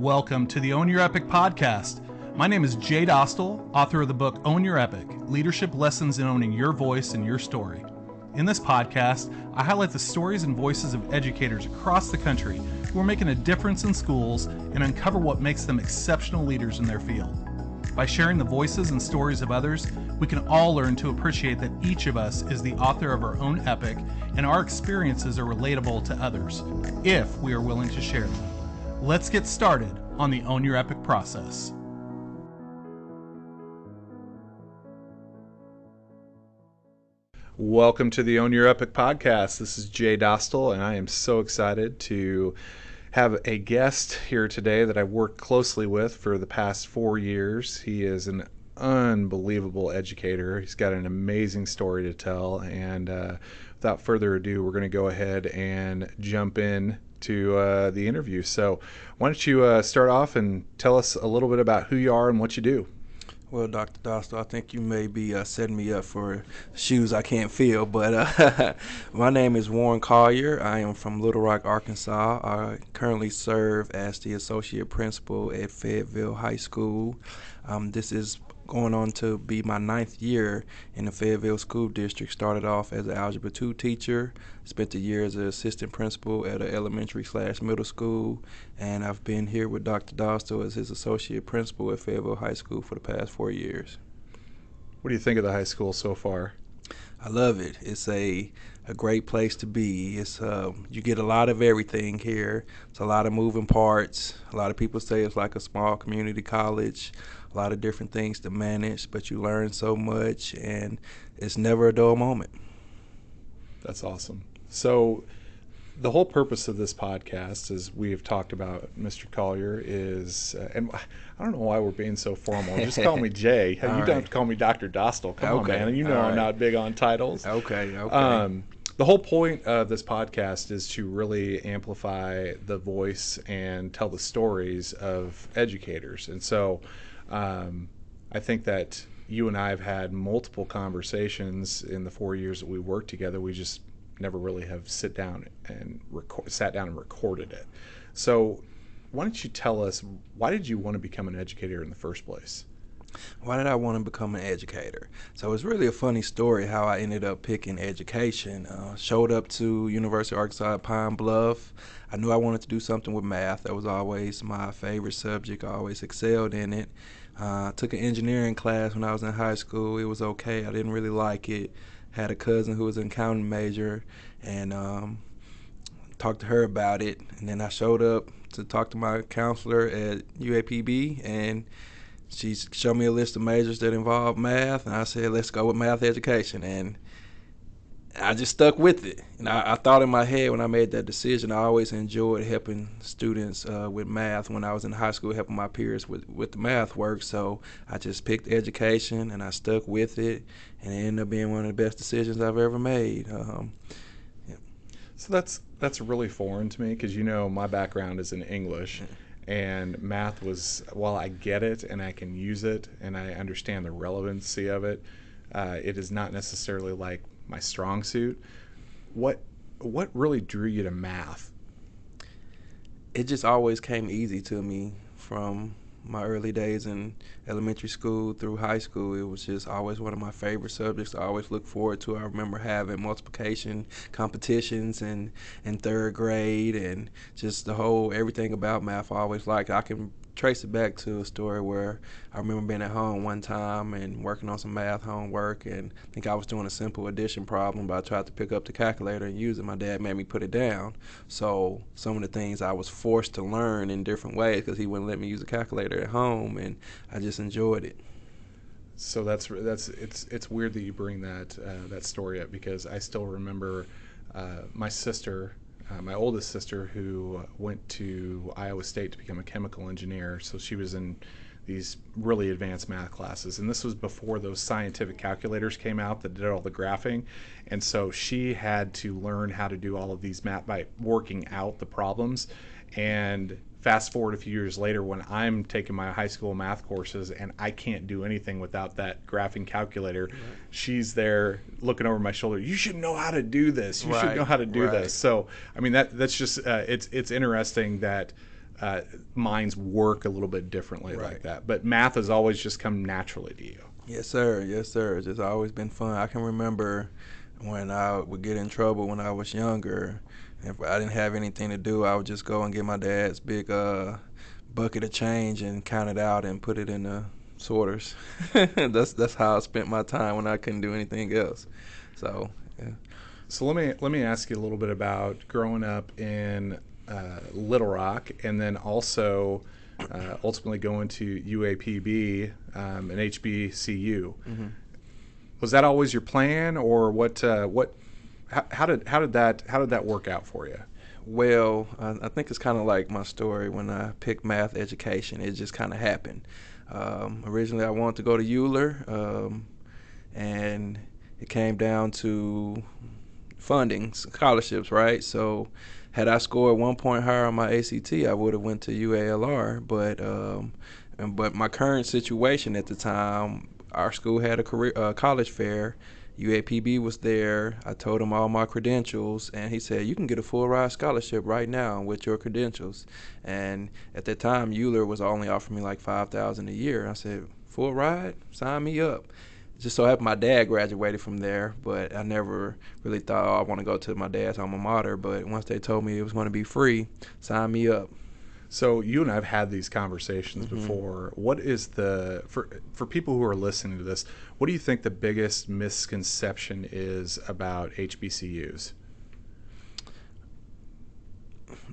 welcome to the Own Your Epic podcast. My name is Jay Dostal, author of the book Own Your Epic, Leadership Lessons in Owning Your Voice and Your Story. In this podcast, I highlight the stories and voices of educators across the country who are making a difference in schools and uncover what makes them exceptional leaders in their field. By sharing the voices and stories of others, we can all learn to appreciate that each of us is the author of our own epic and our experiences are relatable to others, if we are willing to share them. Let's get started on the Own Your Epic process. Welcome to the Own Your Epic podcast. This is Jay Dostal, and I am so excited to have a guest here today that I've worked closely with for the past 4 years. He is an unbelievable educator. He's got an amazing story to tell, and without further ado, we're going to go ahead and jump in to the interview. So why don't you start off and tell us a little bit about who you are and what you do? Well, Dr. Dostal, I think you may be setting me up for shoes I can't fill, but my name is Warren Collier. I am from Little Rock, Arkansas. I currently serve as the associate principal at Fayetteville High School. This is going on to be my 9th year in the Fayetteville School District. Started off as an Algebra 2 teacher, spent a year as an assistant principal at an elementary/middle school, and I've been here with Dr. Dostal as his associate principal at Fayetteville High School for the past 4 years. What do you think of the high school so far? I love it. It's a great place to be. It's you get a lot of everything here. It's a lot of moving parts. A lot of people say it's like a small community college. A lot of different things to manage, but you learn so much, and it's never a dull moment. That's awesome. So the whole purpose of this podcast, as we've talked about, Mr. Collier, is, and I don't know why we're being so formal. Just call me Jay. You don't have to call me Dr. Dostal. Come on, man. You know I'm not big on titles. Okay. The whole point of this podcast is to really amplify the voice and tell the stories of educators. And so I think that you and I have had multiple conversations in the 4 years that we worked together. We just never really have sat down and recorded it. So why don't you tell us, why did you want to become an educator in the first place? Why did I want to become an educator? So it's really a funny story how I ended up picking education. Showed up to University of Arkansas at Pine Bluff. I knew I wanted to do something with math. That was always my favorite subject. I always excelled in it. Took an engineering class when I was in high school. It was okay. I didn't really like it. Had a cousin who was an accounting major, and talked to her about it. And then I showed up to talk to my counselor at UAPB, and she showed me a list of majors that involved math, and I said, let's go with math education. And I just stuck with it. And I thought in my head when I made that decision, I always enjoyed helping students with math when I was in high school, helping my peers with the math work. So I just picked education, and I stuck with it, and it ended up being one of the best decisions I've ever made. So that's really foreign to me because, my background is in English. And math was, while I get it and I can use it and I understand the relevancy of it, it is not necessarily like my strong suit. What really drew you to math? It just always came easy to me from my early days in elementary school through high school. It was just always one of my favorite subjects I always look forward to. I remember having multiplication competitions in 3rd grade, and just the whole everything about math I always liked. I can trace it back to a story where I remember being at home one time and working on some math homework, and I think I was doing a simple addition problem, but I tried to pick up the calculator and use it. My dad made me put it down. So some of the things I was forced to learn in different ways because he wouldn't let me use a calculator at home, and I just enjoyed it. So it's weird that you bring that story up because I still remember my sister. My oldest sister, who went to Iowa State to become a chemical engineer, so she was in these really advanced math classes, and this was before those scientific calculators came out that did all the graphing, and so she had to learn how to do all of these math by working out the problems. And fast forward a few years later when I'm taking my high school math courses and I can't do anything without that graphing calculator, right. She's there looking over my shoulder. You should know how to do this. You should know how to do this. So, I mean, that's just it's interesting that uh, minds work a little bit differently like Right. that. But math has always just come naturally to you. Yes, sir. Yes, sir. It's just always been fun. I can remember when I would get in trouble when I was younger. If I didn't have anything to do, I would just go and get my dad's big bucket of change and count it out and put it in the sorters. That's how I spent my time when I couldn't do anything else. So, yeah. So let me ask you a little bit about growing up in Little Rock, and then also ultimately going to UAPB and HBCU. Hmm. Was that always your plan, or what? How did that work out for you? Well, I think it's kind of like my story when I picked math education. It just kind of happened. Originally, I wanted to go to Euler, and it came down to funding, scholarships, right? So, had I scored 1 point higher on my ACT, I would have went to UALR. But my current situation at the time, our school had a college fair. UAPB was there. I told him all my credentials, and he said, "You can get a full ride scholarship right now with your credentials." And at that time, Euler was only offering me like $5,000 a year. I said, "Full ride? Sign me up." Just so happened my dad graduated from there, but I never really thought, oh, I want to go to my dad's alma mater. But once they told me it was going to be free, sign me up. So you and I have had these conversations Hmm. before. What is for people who are listening to this? What do you think the biggest misconception is about HBCUs?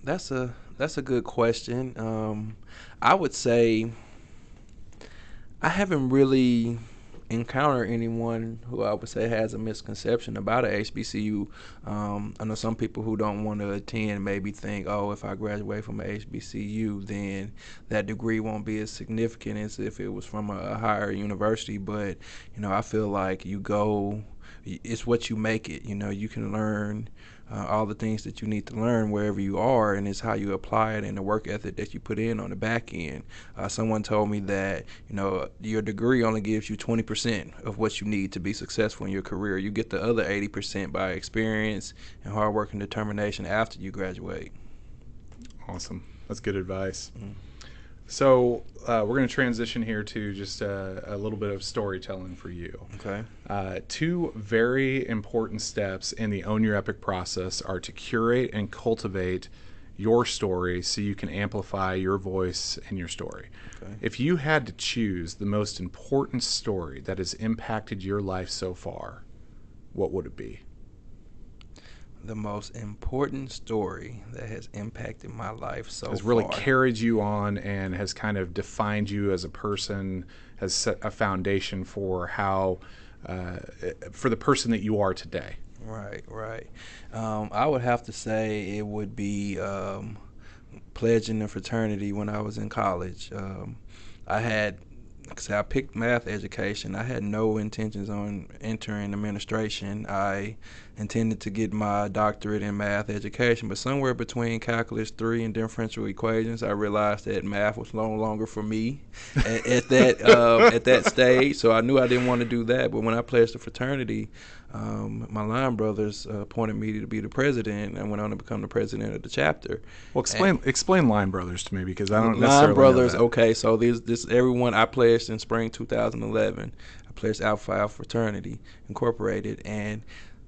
That's a good question. I would say I haven't really encountered anyone who I would say has a misconception about a HBCU. I know some people who don't want to attend maybe think, oh, if I graduate from a HBCU, then that degree won't be as significant as if it was from a higher university. But I feel like it's what you make it. You can learn all the things that you need to learn wherever you are, and it's how you apply it and the work ethic that you put in on the back end. Someone told me that your degree only gives you 20% of what you need to be successful in your career. You get the other 80% by experience and hard work and determination after you graduate. Awesome. That's good advice. Mm. So we're going to transition here to just a little bit of storytelling for you. Okay. Two very important steps in the Own Your Epic process are to curate and cultivate your story so you can amplify your voice and your story. Okay. If you had to choose the most important story that has impacted your life so far, what would it be? The most important story that has impacted my life so Has really far. carried you on and has kind of defined you as a person, has set a foundation for for the person that you are today. Right, right. I would have to say it would be pledging the fraternity when I was in college. I had, like I said, I picked math education. I had no intentions on entering administration. I intended to get my doctorate in math education, but somewhere between calculus 3 and differential equations, I realized that math was no longer for me at that stage. So I knew I didn't want to do that. But when I pledged the fraternity, my line brothers appointed me to be the president, and I went on to become the president of the chapter. Well, explain Line Brothers to me, because I don't Line necessarily Brothers, know that. okay, so this everyone I pledged in spring 2011. I pledged Alpha Phi Alpha Fraternity Incorporated, and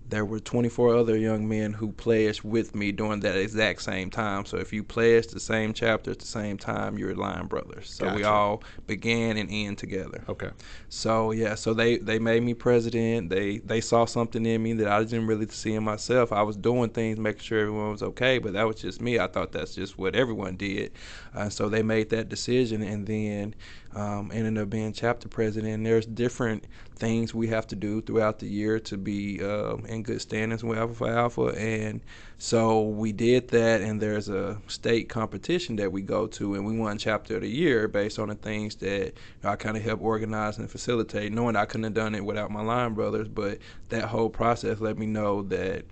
there were 24 other young men who pledged with me during that exact same time. So if you pledged the same chapter at the same time, you're Line Brothers. So we Gotcha. all began and end together. Okay. So yeah, so they made me president. They saw something in me that I didn't really see in myself. I was doing things, making sure everyone was okay, but that was just me. I thought that's just what everyone did. So they made that decision, and then ended up being chapter president. And there's different things we have to do throughout the year to be in good standings with Alpha Phi Alpha, and so we did that. And there's a state competition that we go to, and we won chapter of the year based on the things that I kind of helped organize and facilitate, knowing I couldn't have done it without my line brothers. But that whole process let me know that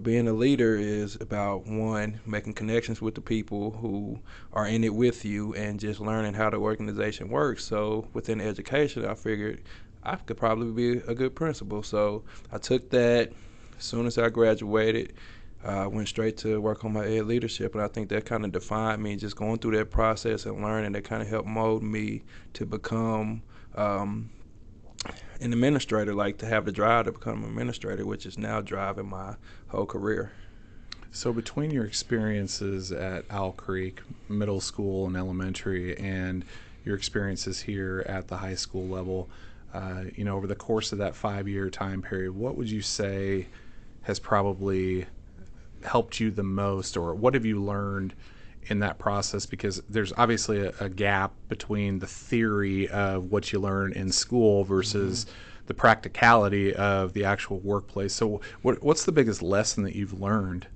being a leader is about, one, making connections with the people who are in it with you and just learning how the organization works. So within education, I figured I could probably be a good principal. So I took that as soon as I graduated. I went straight to work on my ed leadership, and I think that kind of defined me. Just going through that process and learning, that kind of helped mold me to become um, an administrator, like to have the drive to become an administrator, which is now driving my whole career. So between your experiences at Owl Creek Middle School and Elementary, and your experiences here at the high school level, over the course of that 5 year time period, what would you say has probably helped you the most, or what have you learned in that process? Because there's obviously a gap between the theory of what you learn in school versus the practicality of the actual workplace. So what's the biggest lesson that you've learned?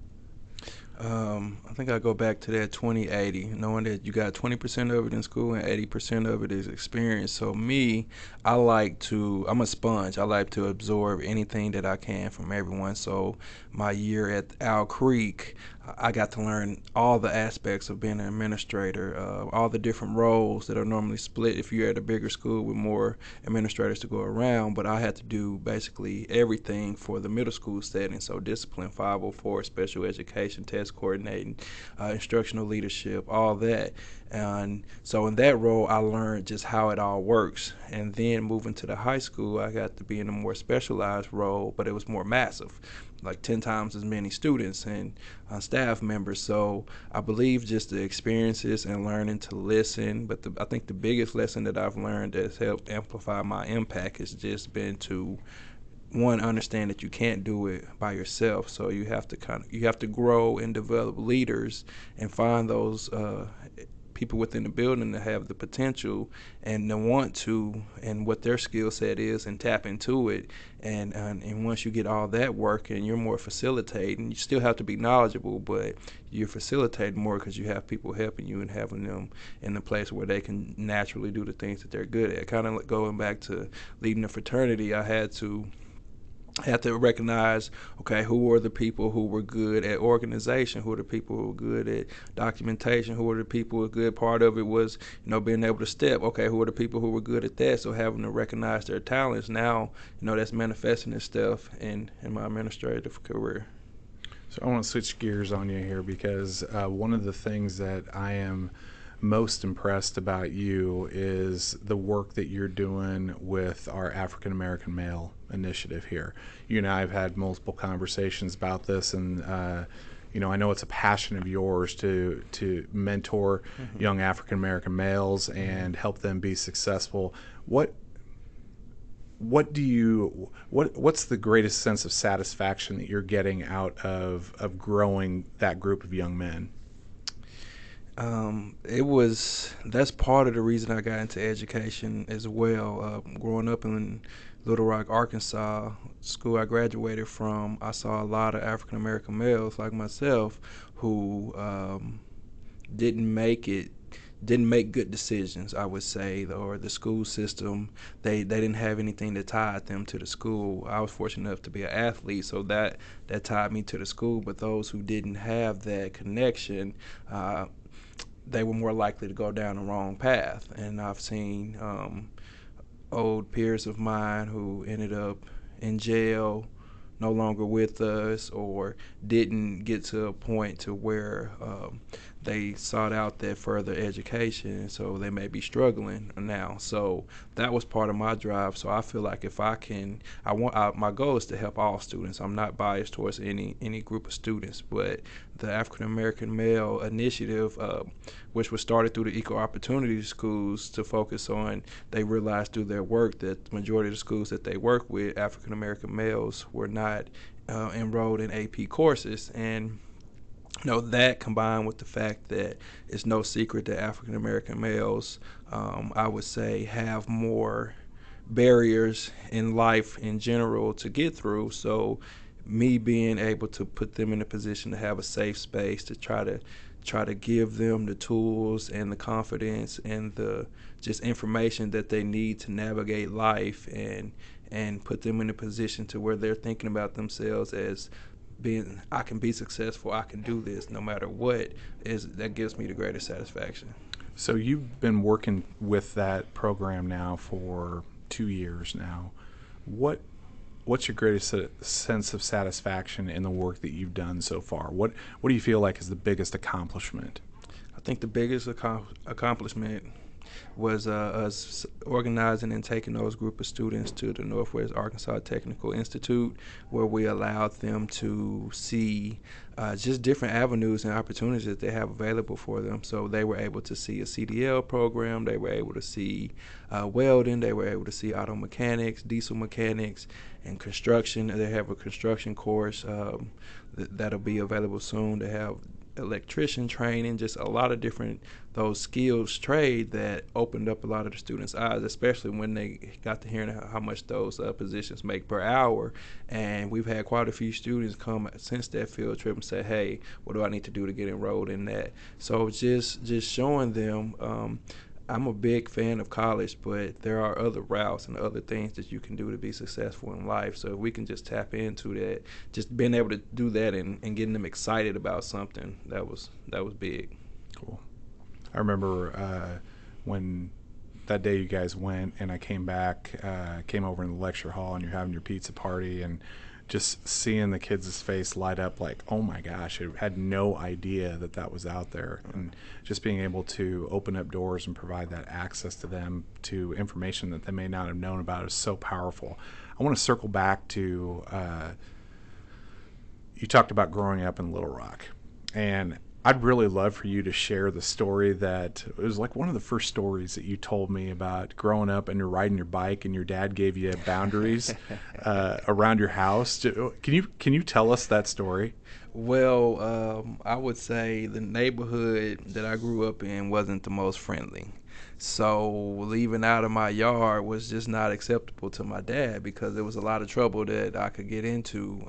I think I go back to that 20/80, knowing that you got 20% of it in school and 80% of it is experience. So me, I'm a sponge. I like to absorb anything that I can from everyone. So my year at Owl Creek, I got to learn all the aspects of being an administrator, all the different roles that are normally split if you're at a bigger school with more administrators to go around. But I had to do basically everything for the middle school setting. So discipline, 504, special education, test coordinating, instructional leadership, all that. And so in that role, I learned just how it all works. And then moving to the high school, I got to be in a more specialized role, but it was more massive, like 10 times as many students and staff members. So I believe just the experiences and learning to listen. But I think the biggest lesson that I've learned that's helped amplify my impact has just been to, one, understand that you can't do it by yourself. So you have to grow and develop leaders and find those people within the building that have the potential and the want to, and what their skill set is, and tap into it. And once you get all that working, you're more facilitating. You still have to be knowledgeable, but you're facilitating more because you have people helping you and having them in the place where they can naturally do the things that they're good at. Kind of going back to leading a fraternity, I had to recognize, okay, who were the people who were good at organization, who were the people who were good at documentation, who were the people who were good. Part of it was, being able to step, okay, who were the people who were good at that. So having to recognize their talents now, that's manifesting itself in my administrative career. So I want to switch gears on you here, because one of the things that I am most impressed about you is the work that you're doing with our African American Male Initiative here. You and I have had multiple conversations about this, and I know it's a passion of yours to mentor young African American males and help them be successful. What's the greatest sense of satisfaction that you're getting out of growing that group of young men? That's part of the reason I got into education as well. Growing up in Little Rock, Arkansas, school I graduated from, I saw a lot of African American males like myself who didn't make it didn't make good decisions, I would say, or the school system, they didn't have anything that tied them to the school. I was fortunate enough to be an athlete, so that tied me to the school, but those who didn't have that connection, they were more likely to go down the wrong path. And I've seen old peers of mine who ended up in jail, no longer with us, or didn't get to a point to where they sought out that further education, so they may be struggling now. So that was part of my drive. So I feel like if I can, my goal is to help all students. I'm not biased towards any group of students, but the African American Male Initiative, which was started through the Equal Opportunity Schools to focus on, they realized through their work that the majority of the schools that they work with, African American males were not enrolled in AP courses. And that combined with the fact that it's no secret that African American males, I would say, have more barriers in life in general to get through. So me being able to put them in a position to have a safe space to try to give them the tools and the confidence and the just information that they need to navigate life, and put them in a position to where they're thinking about themselves as being, I can be successful, I can do this no matter what, that gives me the greatest satisfaction. So you've been working with that program now for 2 years now. What what's your greatest sense of satisfaction in the work that you've done so far? What do you feel like is the biggest accomplishment? I think the biggest accomplishment was us organizing and taking those group of students to the Northwest Arkansas Technical Institute, where we allowed them to see just different avenues and opportunities that they have available for them. So they were able to see a CDL program, they were able to see welding, they were able to see auto mechanics, diesel mechanics, and construction. They have a construction course that'll be available soon. They have electrician training, just a lot of different those skills trade that opened up a lot of the students' eyes, especially when they got to hearing how much those positions make per hour. And we've had quite a few students come since that field trip and say, hey, what do I need to do to get enrolled in that? So just showing them, I'm a big fan of college, but there are other routes and other things that you can do to be successful in life. So if we can just tap into that, just being able to do that and getting them excited about something, that was big. Cool. I remember when that day you guys went and I came back, came over in the lecture hall and you're having your pizza party, and just seeing the kids' face light up like, oh my gosh, I had no idea that was out there. And just being able to open up doors and provide that access to them to information that they may not have known about is so powerful. I want to circle back to, you talked about growing up in Little Rock, and I'd really love for you to share the story that it was like one of the first stories that you told me about growing up and you're riding your bike and your dad gave you boundaries around your house. Can you tell us that story? Well, I would say the neighborhood that I grew up in wasn't the most friendly. So leaving out of my yard was just not acceptable to my dad because there was a lot of trouble that I could get into.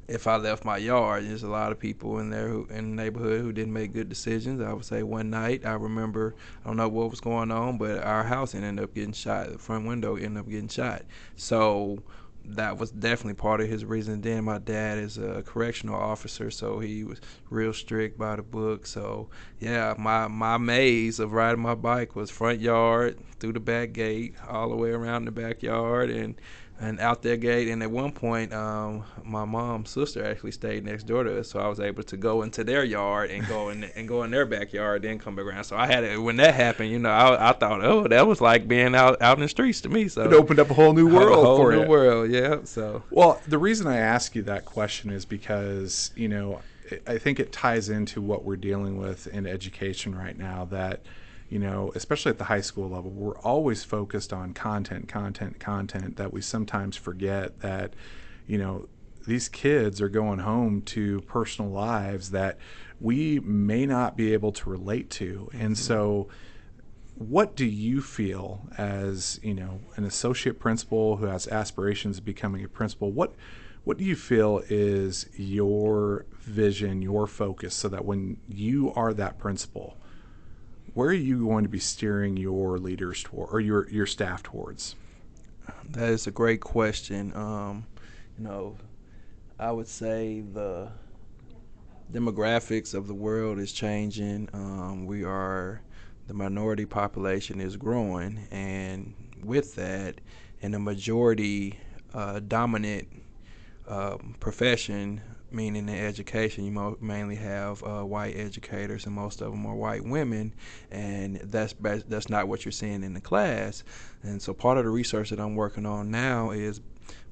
If I left my yard, there's a lot of people in there in the neighborhood who didn't make good decisions. I would say one night, I remember, I don't know what was going on, but our house ended up getting shot. The front window ended up getting shot. So that was definitely part of his reason. Then my dad is a correctional officer, so he was real strict by the book. So yeah, my maze of riding my bike was front yard, through the back gate, all the way around the backyard, and out their gate. And at one point, my mom's sister actually stayed next door to us, so I was able to go into their yard and go in their backyard, then come back around. So I had it when that happened. I thought, oh, that was like being out in the streets to me. So it opened up a whole new world for you. A whole new world, yeah. So well, the reason I ask you that question is because I think it ties into what we're dealing with in education right now. That especially at the high school level, we're always focused on content, that we sometimes forget that, these kids are going home to personal lives that we may not be able to relate to. Mm-hmm. And so what do you feel as, an associate principal who has aspirations of becoming a principal? What do you feel is your vision, your focus, so that when you are that principal, where are you going to be steering your leaders toward, or your staff towards? That is a great question. I would say the demographics of the world is changing. The minority population is growing, and with that, in a majority dominant profession, meaning in education, you mainly have white educators, and most of them are white women, and that's not what you're seeing in the class. And so part of the research that I'm working on now is,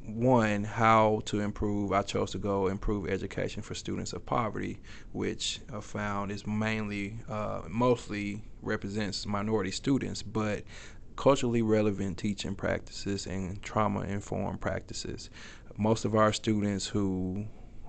one, how to improve. I chose to go improve education for students of poverty, which I found is mostly represents minority students, but culturally relevant teaching practices and trauma-informed practices. Most of our students who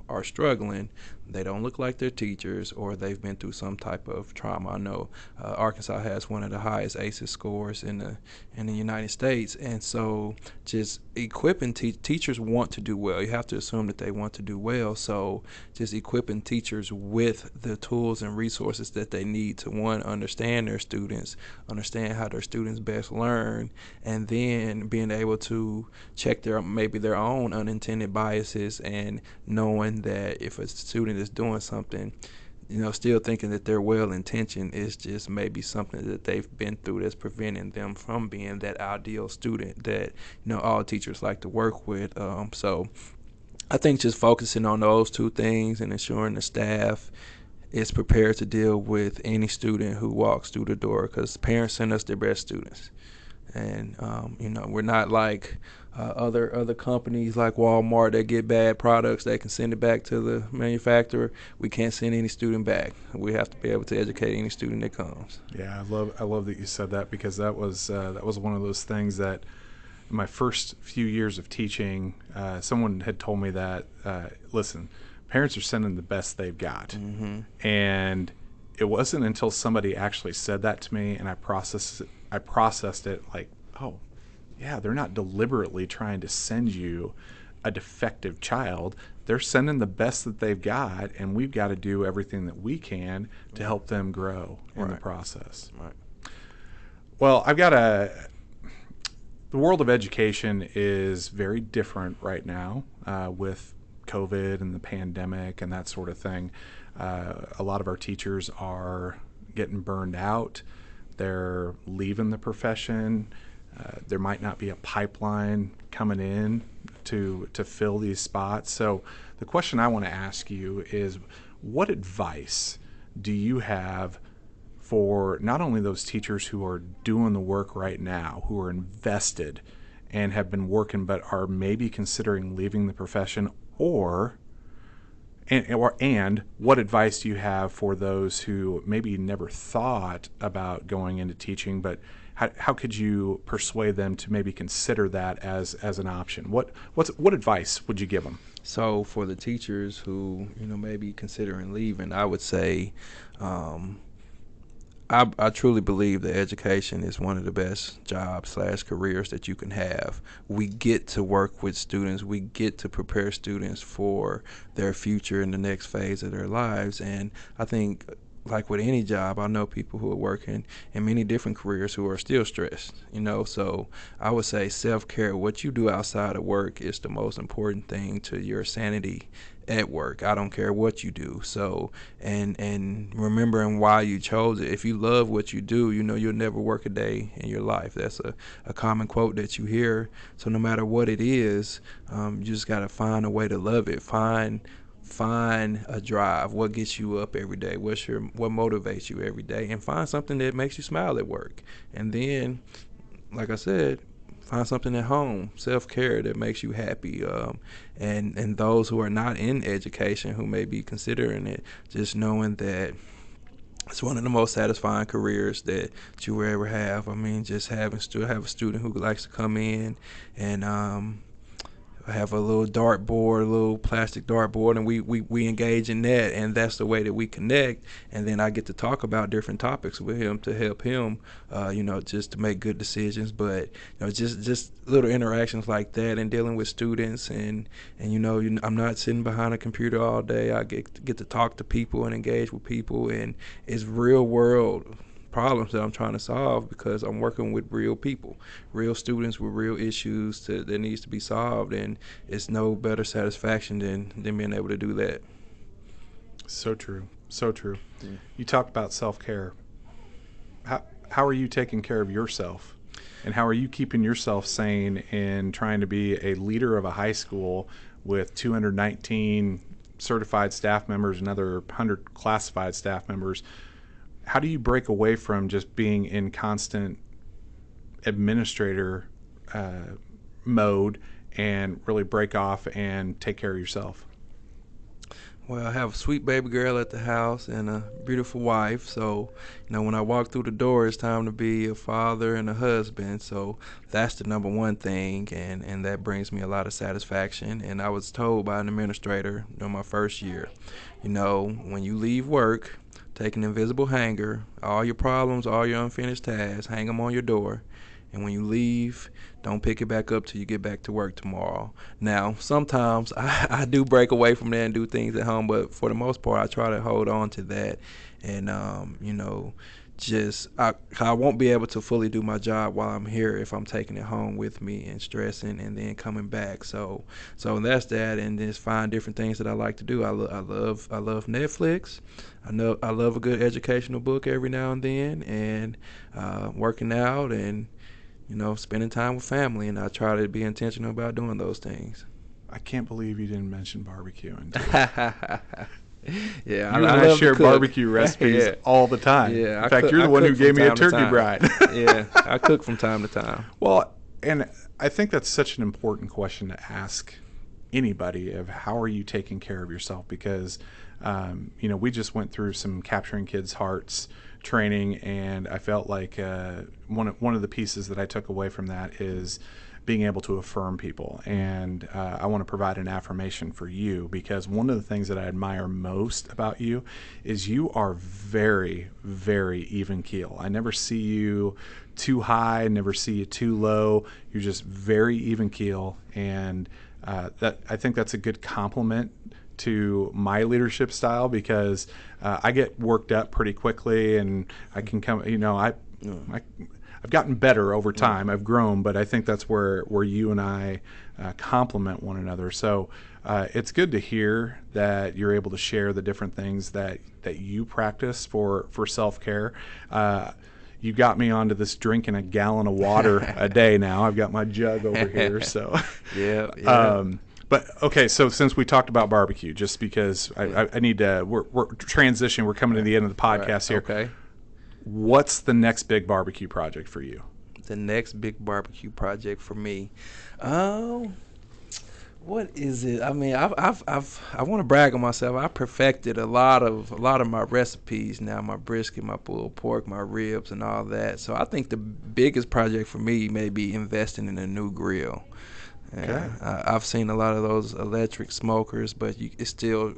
are struggling, they don't look like their teachers, or they've been through some type of trauma. I know Arkansas has one of the highest ACEs scores in the United States, and so just equipping teachers want to do well. You have to assume that they want to do well, so just equipping teachers with the tools and resources that they need to, one, understand their students, understand how their students best learn, and then being able to check maybe their own unintended biases, and knowing that if a student is doing something still thinking that they're well intentioned. Is just maybe something that they've been through that's preventing them from being that ideal student that all teachers like to work with. So I think just focusing on those two things and ensuring the staff is prepared to deal with any student who walks through the door, because parents send us their best students. And we're not like other companies like Walmart that get bad products. They can send it back to the manufacturer. We can't send any student back. We have to be able to educate any student that comes. Yeah, I love that you said that, because that was one of those things that in my first few years of teaching, someone had told me that, listen, parents are sending the best they've got. Mm-hmm. And it wasn't until somebody actually said that to me and I processed it like, oh, yeah, they're not deliberately trying to send you a defective child. They're sending the best that they've got, and we've got to do everything that we can to help them grow in the process. Right. Well, the world of education is very different right now with COVID and the pandemic and that sort of thing. A lot of our teachers are getting burned out. They're leaving the profession. There might not be a pipeline coming in to fill these spots. So the question I want to ask you is, what advice do you have for not only those teachers who are doing the work right now, who are invested and have been working but are maybe considering leaving the profession, and what advice do you have for those who maybe never thought about going into teaching, but how could you persuade them to maybe consider that as an option? What advice would you give them? So for the teachers who may be considering leaving, I would say I truly believe that education is one of the best jobs / careers that you can have. We get to work with students. We get to prepare students for their future in the next phase of their lives. And I think, like with any job, I know people who are working in many different careers who are still stressed, So I would say self-care, what you do outside of work, is the most important thing to your sanity at work. I don't care what you do. So, and remembering why you chose it. If you love what you do, you'll never work a day in your life. That's a common quote that you hear. So no matter what it is, you just got to find a way to love it. Find a drive. What gets you up every day? What motivates you every day? And find something that makes you smile at work. And then, like I said, find something at home, self-care that makes you happy. And those who are not in education, who may be considering it, just knowing that it's one of the most satisfying careers that you will ever have. I mean, just have a student who likes to come in and have a little dartboard, a little plastic dartboard, and we engage in that, and that's the way that we connect. And then I get to talk about different topics with him to help him, just to make good decisions. But just little interactions like that, and dealing with students, and I'm not sitting behind a computer all day. I get to talk to people and engage with people, and it's real world problems that I'm trying to solve, because I'm working with real people, real students with real issues that needs to be solved, and it's no better satisfaction than being able to do that. So true. So true. Yeah. You talked about self-care. How are you taking care of yourself? And how are you keeping yourself sane in trying to be a leader of a high school with 219 certified staff members, another 100 classified staff members? How do you break away from just being in constant administrator mode and really break off and take care of yourself? Well, I have a sweet baby girl at the house and a beautiful wife. So, when I walk through the door, it's time to be a father and a husband. So that's the number one thing, and that brings me a lot of satisfaction. And I was told by an administrator my first year, when you leave work, take an invisible hanger, all your problems, all your unfinished tasks, hang them on your door. And when you leave, don't pick it back up till you get back to work tomorrow. Now, sometimes I do break away from that and do things at home, but for the most part, I try to hold on to that and, just I won't be able to fully do my job while I'm here if I'm taking it home with me and stressing and then coming back. So that's that, and just find different things that I like to do. I love Netflix. I love a good educational book every now and then, and working out and spending time with family. And I try to be intentional about doing those things. I can't believe you didn't mention barbecuing. Yeah, You and I I love share to cook. barbecue recipes Yeah. all the time. Yeah, In fact, you're the one who gave me a turkey bride. Yeah, I cook from time to time. Well, and I think that's such an important question to ask anybody of how are you taking care of yourself? Because, we just went through some Capturing Kids' Hearts training, and I felt like one of the pieces that I took away from that is being able to affirm people. And I want to provide an affirmation for you, because one of the things that I admire most about you is you are very, very even keel. I never see you too high, never see you too low. You're just very even keel. And that I think that's a good compliment to my leadership style, because I get worked up pretty quickly, and I can come, I've gotten better over time. I've grown, but I think that's where you and I complement one another. So it's good to hear that you're able to share the different things that you practice for self-care. You got me onto this drinking a gallon of water a day now. I've got my jug over here. So Yeah. But okay, so since we talked about barbecue, just because I need to, we're transitioning. We're coming to the end of the podcast here. Okay. What's the next big barbecue project for you? The next big barbecue project for me, what is it? I mean, I want to brag on myself. I perfected a lot of my recipes now. My brisket, my pulled pork, my ribs, and all that. So I think the biggest project for me may be investing in a new grill. Okay. I've seen a lot of those electric smokers, but it's still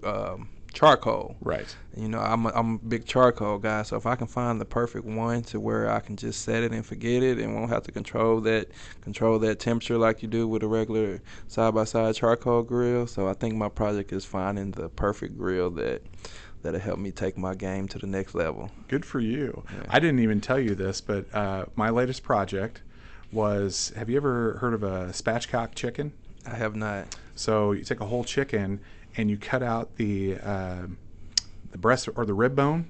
charcoal. Right. I'm a big charcoal guy, so if I can find the perfect one to where I can just set it and forget it and won't have to control that temperature like you do with a regular side-by-side charcoal grill. So I think my project is finding the perfect grill that'll help me take my game to the next level. Good for you. Yeah. I didn't even tell you this, but my latest project was, have you ever heard of a spatchcock chicken? I have not. So you take a whole chicken and you cut out the breast or the rib bone,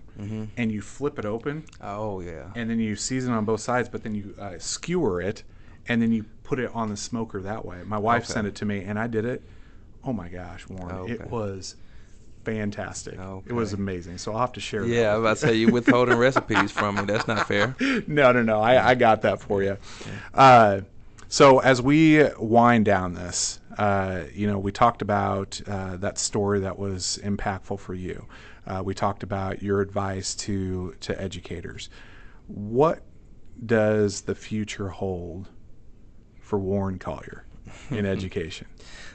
and you flip it open. Oh, yeah. And then you season on both sides, but then you skewer it, and then you put it on the smoker that way. My wife sent it to me, and I did it. Oh my gosh, Warren! Okay. It was fantastic. Okay. It was amazing. So I'll have to share that. Yeah, I was about to say, you withholding recipes from me. That's not fair. No. I got that for you. So as we wind down this, we talked about that story that was impactful for you. We talked about your advice to educators. What does the future hold for Warren Collier in education?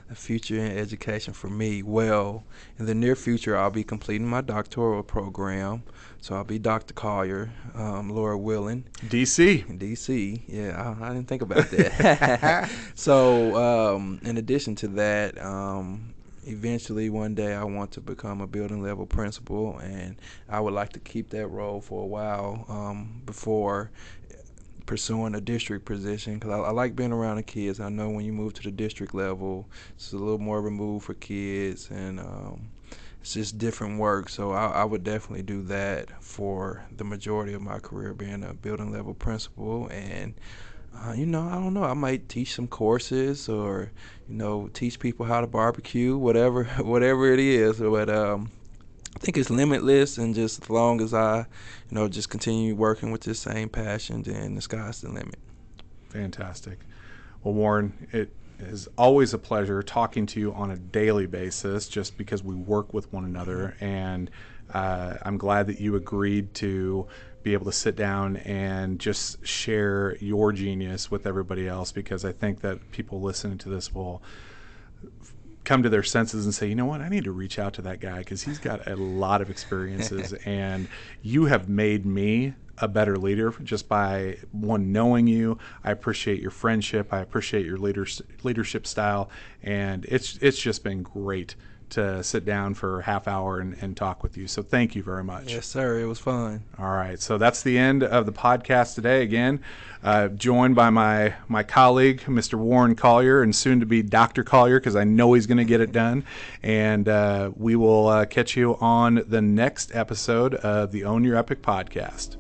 The future in education for me, well, in the near future, I'll be completing my doctoral program. So I'll be Dr. Collier, Lord willing. DC. In DC, yeah, I didn't think about that. So in addition to that, eventually one day I want to become a building level principal, and I would like to keep that role for a while before pursuing a district position, because I like being around the kids. I know when you move to the district level, it's a little more removed for kids, and it's just different work. So I would definitely do that for the majority of my career, being a building level principal. And I don't know, I might teach some courses, or teach people how to barbecue, whatever it is. But I think it's limitless, and just as long as I, just continue working with this same passion, then the sky's the limit. Fantastic. Well, Warren, it is always a pleasure talking to you on a daily basis, just because we work with one another, and I'm glad that you agreed to be able to sit down and just share your genius with everybody else, because I think that people listening to this will come to their senses and say, you know what, I need to reach out to that guy, because he's got a lot of experiences and you have made me a better leader just by knowing you. I appreciate your friendship. I appreciate your leadership style, and it's just been great to sit down for a half hour and talk with you. So thank you very much. Yes, sir. It was fun. All right. So that's the end of the podcast today. Again, joined by my colleague, Mr. Warren Collier, and soon to be Dr. Collier, because I know he's going to get it done. And we will catch you on the next episode of the Own Your Epic podcast.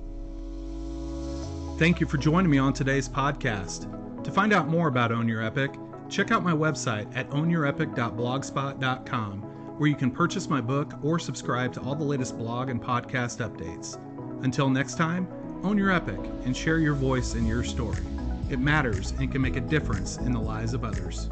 Thank you for joining me on today's podcast. To find out more about Own Your Epic, check out my website at ownyourepic.blogspot.com, where you can purchase my book or subscribe to all the latest blog and podcast updates. Until next time, own your epic and share your voice and your story. It matters and can make a difference in the lives of others.